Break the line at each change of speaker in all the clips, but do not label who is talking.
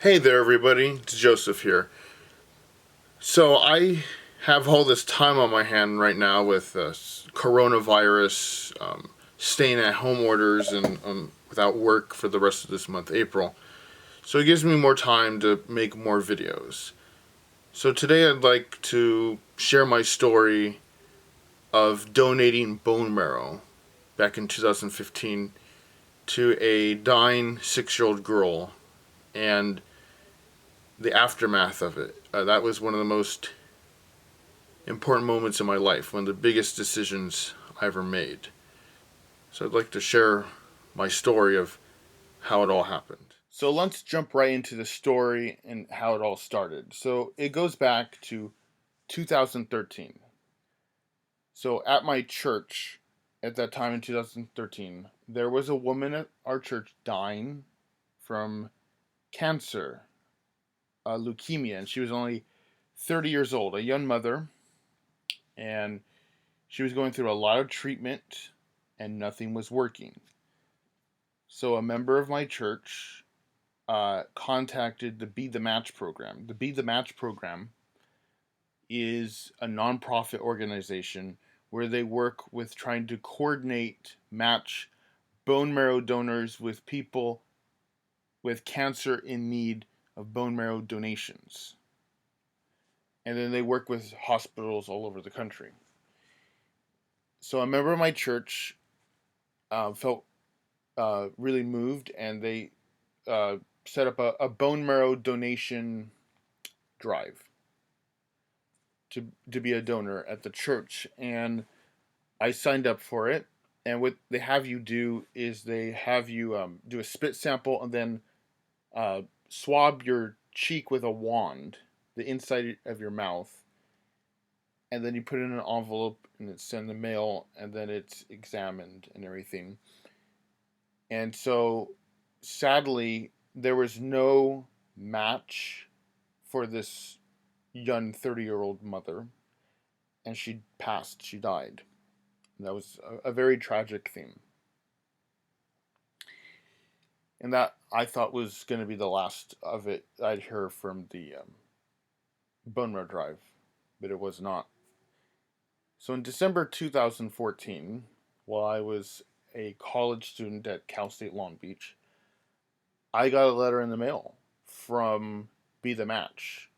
Hey there, everybody. It's Joseph here. So I have all this time on my hand right now with coronavirus, staying at home orders, and without work for the rest of this month, April. So it gives me more time to make more videos. So today I'd like to share my story of donating bone marrow back in 2015 to a dying 6 year old girl and the aftermath of it. That was one of the most important moments in my life, one of the biggest decisions I ever made. So I'd like to share my story of how it all happened. So let's jump right into the story and how it all started. So it goes back to 2013. So at my church at that time in 2013, there was a woman at our church dying from cancer, leukemia, and she was only 30 years old, a young mother, and she was going through a lot of treatment and nothing was working. So a member of my church contacted the Be the Match program. The Be the Match program is a nonprofit organization where they work with trying to coordinate, match bone marrow donors with people with cancer in need of bone marrow donations. And then they work with hospitals all over the country. So a member of my church felt really moved, and they uh, set up a bone marrow donation drive to be a donor at the church, and I signed up for it. And what they have you do is they have you do a spit sample and then swab your cheek with a wand, the inside of your mouth, and then you put it in an envelope and it's sent in the mail, and then it's examined and everything. And so, sadly, there was no match for this young 30-year-old mother, and she passed. She died. And that was a very tragic theme. And that I thought was going to be the last of it I'd hear from the Bone Marrow Drive, but it was not. So in December 2014, while I was a college student at Cal State Long Beach, I got a letter in the mail from Be the Match,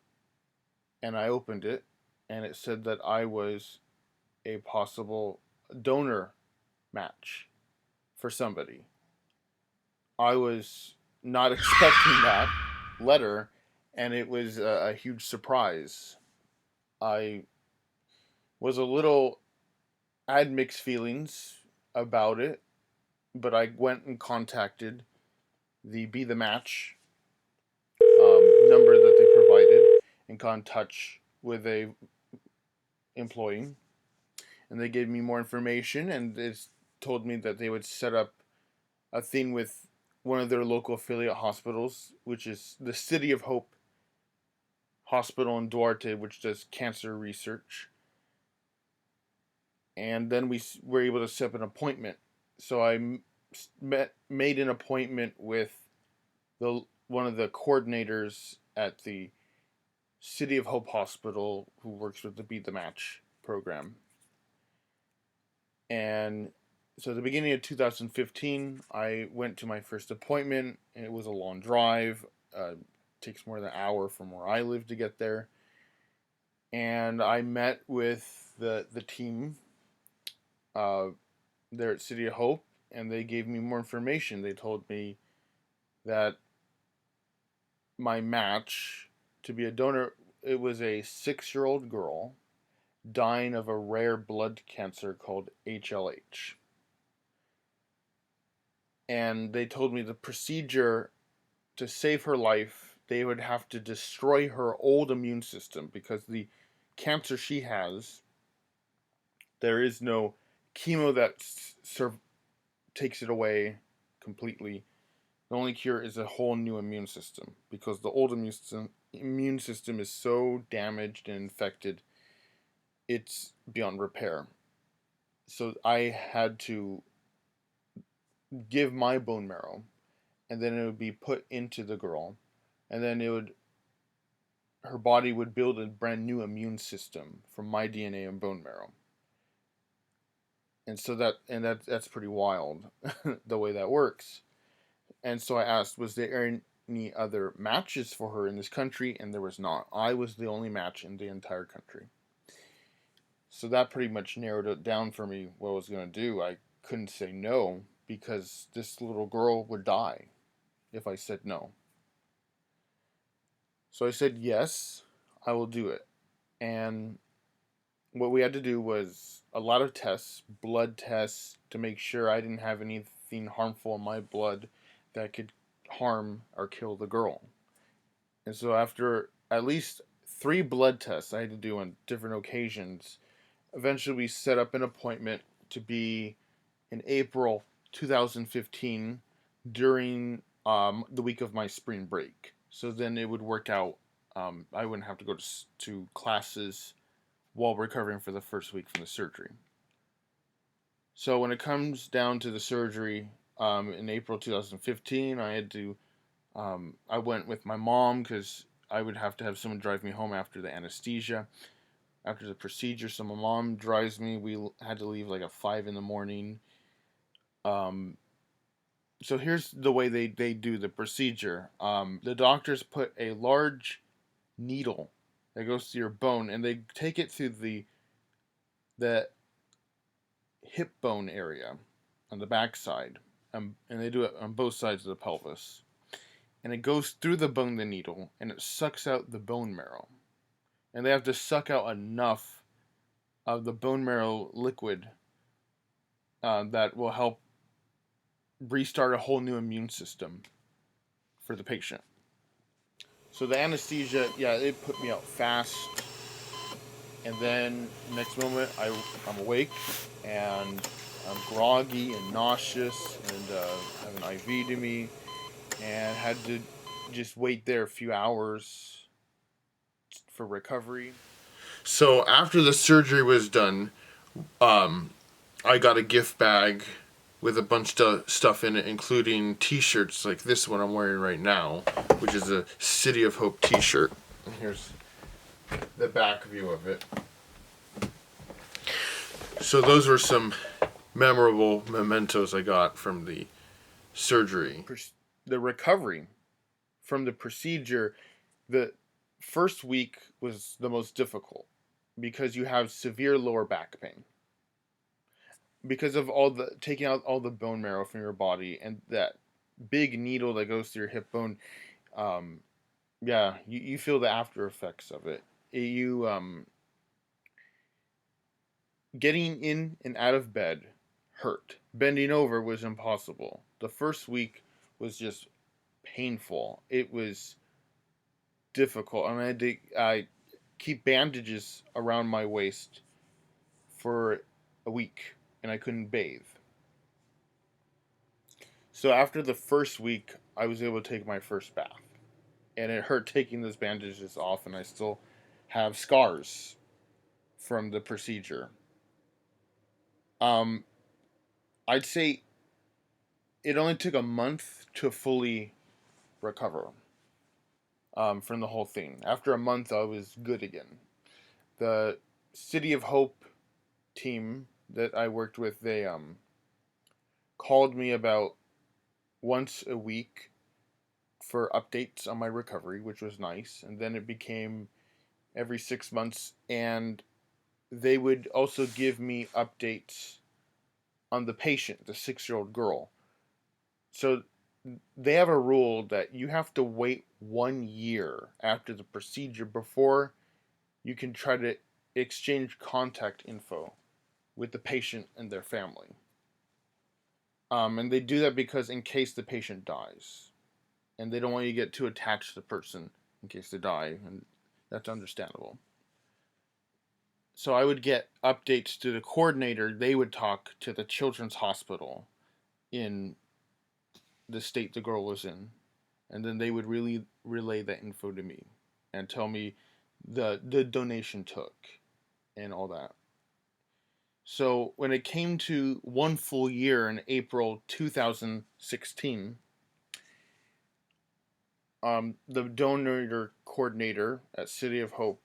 and I opened it, and it said that I was a possible donor match for somebody. I was not expecting that letter, and it was a huge surprise. I was a little, I had mixed feelings about it, but I went and contacted the Be the Match number that they provided and got in touch with a employee, and they gave me more information, and they told me that they would set up a thing with one of their local affiliate hospitals, which is the City of Hope Hospital in Duarte, which does cancer research. And then we were able to set up an appointment. So I made an appointment with one of the coordinators at the City of Hope Hospital who works with the Beat the Match program. And so at the beginning of 2015, I went to my first appointment. And it was a long drive. Takes more than an hour from where I live to get there. And I met with the team uh, there at City of Hope, and they gave me more information. They told me that my match to be a donor, it was a 6 year old girl dying of a rare blood cancer called HLH. And they told me the procedure to save her life, they would have to destroy her old immune system because the cancer she has, there is no chemo that takes it away completely. The only cure is a whole new immune system because the old immune system is so damaged and infected, it's beyond repair. So I had to give my bone marrow, and then it would be put into the girl, and then her body would build a brand new immune system from my DNA and bone marrow. And so that's pretty wild, the way that works. And so I asked, was there any other matches for her in this country? And there was not. I was the only match in the entire country. So that pretty much narrowed it down for me what I was going to do. I couldn't say no because this little girl would die if I said no. So I said yes, I will do it. And what we had to do was a lot of tests, blood tests, to make sure I didn't have anything harmful in my blood that could harm or kill the girl. And so after at least 3 blood tests I had to do on different occasions, eventually we set up an appointment to be in April 2015 during the week of my spring break. So then it would work out. I wouldn't have to go to classes while recovering for the first week from the surgery. So when it comes down to the surgery in April 2015, I went with my mom because I would have to have someone drive me home after the anesthesia, after the procedure. So my mom drives me. We had to leave like at 5 in the morning. Um, so here's the way they do the procedure. The doctors put a large needle that goes to your bone, and they take it through the hip bone area on the back side, and they do it on both sides of the pelvis. And it goes through the bone, the needle, and it sucks out the bone marrow. And they have to suck out enough of the bone marrow liquid that will help restart a whole new immune system for the patient. So the anesthesia, yeah, it put me out fast. And then next moment, I'm awake and I'm groggy and nauseous and have an IV to me, and had to just wait there a few hours for recovery. So after the surgery was done, I got a gift bag with a bunch of stuff in it, including T-shirts like this one I'm wearing right now, which is a City of Hope T-shirt. And here's the back view of it. So those were some memorable mementos I got from the surgery. The recovery from the procedure, the first week was the most difficult because you have severe lower back pain because of all the taking out all the bone marrow from your body and that big needle that goes through your hip bone. um yeah, you feel the after effects of it. You Getting in and out of bed hurt. Bending over was impossible. The first week was just painful. It was difficult. I had to keep bandages around my waist for a week, and I couldn't bathe. So after the first week, I was able to take my first bath, and it hurt taking those bandages off, and I still have scars from the procedure. Um, I'd say it only took a month to fully recover from the whole thing. After a month, I was good again. The City of Hope team that I worked with, they called me about once a week for updates on my recovery, which was nice. And then it became every 6 months, and they would also give me updates on the patient, the 6-year-old girl. So they have a rule that you have to wait 1 year after the procedure before you can try to exchange contact info with the patient and their family. And they do that because in case the patient dies, and they don't want you to get too attached to the person in case they die, and that's understandable. So I would get updates to the coordinator. They would talk to the children's hospital in the state the girl was in, and then they would really relay that info to me and tell me the donation took and all that. So when it came to 1 full year in April 2016, The donor coordinator at City of Hope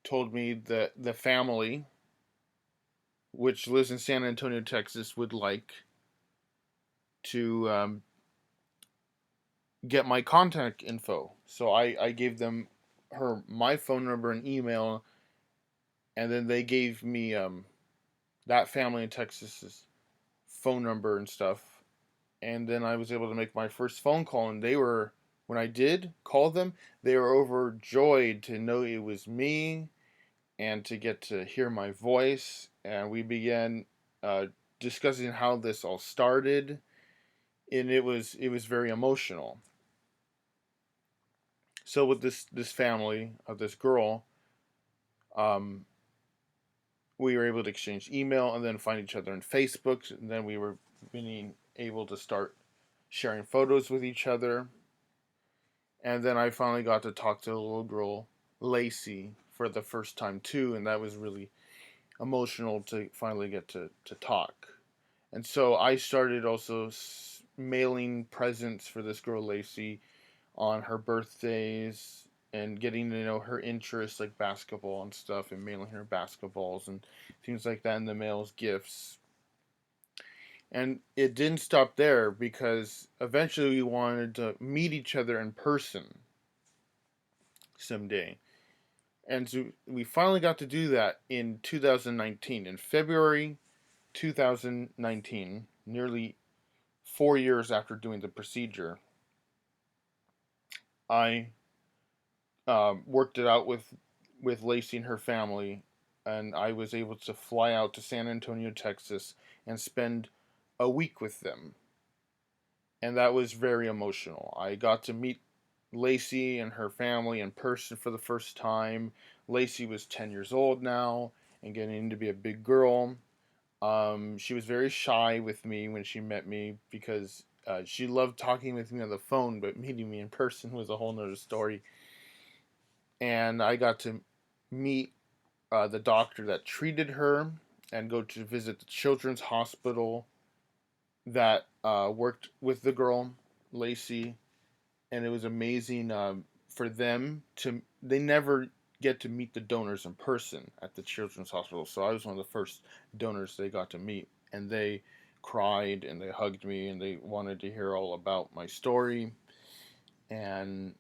told me that the family, which lives in San Antonio, Texas, would like to get my contact info. So I gave them my phone number and email, and then they gave me that family in Texas's phone number and stuff. And then I was able to make my first phone call, and when I did call them, they were overjoyed to know it was me and to get to hear my voice. And we began discussing how this all started, and it was very emotional. So with this family of this girl, um, we were able to exchange email and then find each other on Facebook, and then we were being able to start sharing photos with each other. And then I finally got to talk to the little girl, Lacey, for the first time too, and that was really emotional to finally get to talk. And so I started also mailing presents for this girl, Lacey, on her birthdays and getting to know her interests like basketball and stuff, and mailing her basketballs and things like that in the mail as gifts. And it didn't stop there because eventually we wanted to meet each other in person someday. And so we finally got to do that in 2019. In February 2019, nearly 4 years after doing the procedure, I worked it out with Lacey and her family, and I was able to fly out to San Antonio, Texas, and spend a week with them. And that was very emotional. I got to meet Lacey and her family in person for the first time. Lacey was 10 years old now and getting to be a big girl. She was very shy with me when she met me because she loved talking with me on the phone, but meeting me in person was a whole nother story. And I got to meet the doctor that treated her and go to visit the children's hospital that worked with the girl, Lacey. And it was amazing for them to. They never get to meet the donors in person at the children's hospital, so I was one of the first donors they got to meet, and they cried and they hugged me and they wanted to hear all about my story. And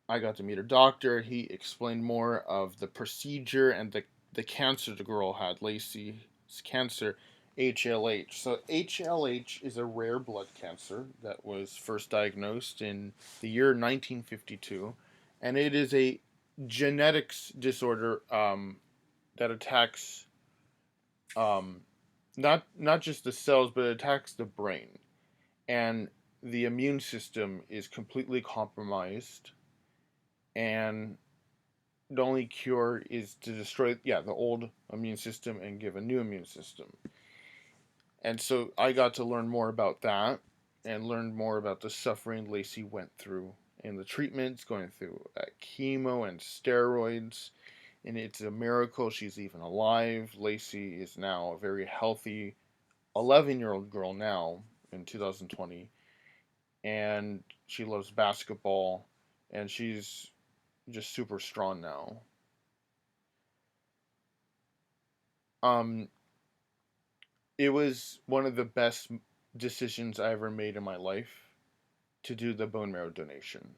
I got to meet her doctor. He explained more of the procedure and the cancer the girl had, Lacey's cancer, HLH. So HLH is a rare blood cancer that was first diagnosed in the year 1952, and it is a genetics disorder that attacks not just the cells, but it attacks the brain, and the immune system is completely compromised, and the only cure is to destroy the old immune system and give a new immune system. And so I got to learn more about that and learn more about the suffering Lacey went through and the treatments, going through chemo and steroids. And it's a miracle she's even alive. Lacey is now a very healthy 11-year-old girl now in 2020. And she loves basketball, and she's just super strong now. Um, it was one of the best decisions I ever made in my life to do the bone marrow donation.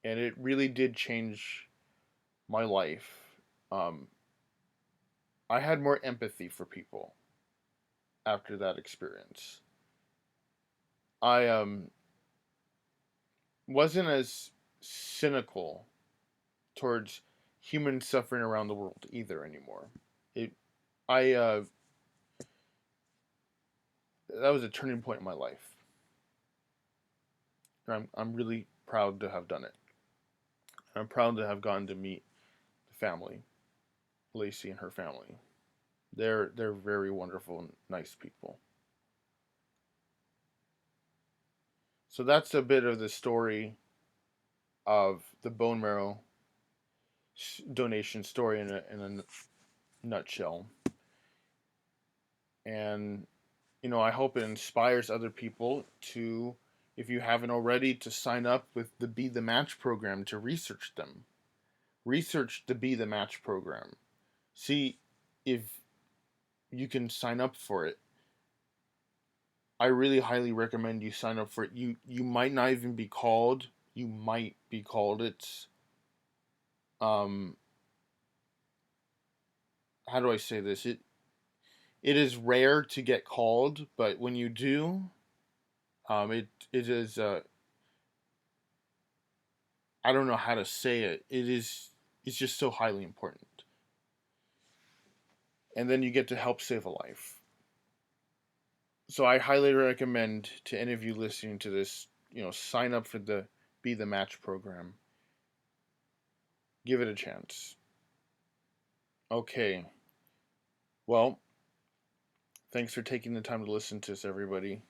And it really did change my life. Um, I had more empathy for people after that experience. I wasn't as cynical towards human suffering around the world either anymore. It, I, that was a turning point in my life. And I'm really proud to have done it. I'm proud to have gotten to meet the family, Lacey and her family. They're very wonderful and nice people. So that's a bit of the story of the bone marrow donation story in a nutshell. And I hope it inspires other people to if you haven't already, to sign up with the Be the Match program to research them. Research the Be the Match program. See if you can sign up for it. I really highly recommend you sign up for it. You might not even be called. You might be called. It's um how do I say this? It is rare to get called, but when you do, it is I don't know how to say it. It's just so highly important. And then you get to help save a life. So I highly recommend to any of you listening to this, sign up for the Be the Match program. Give it a chance. Okay. Well, thanks for taking the time to listen to this, everybody.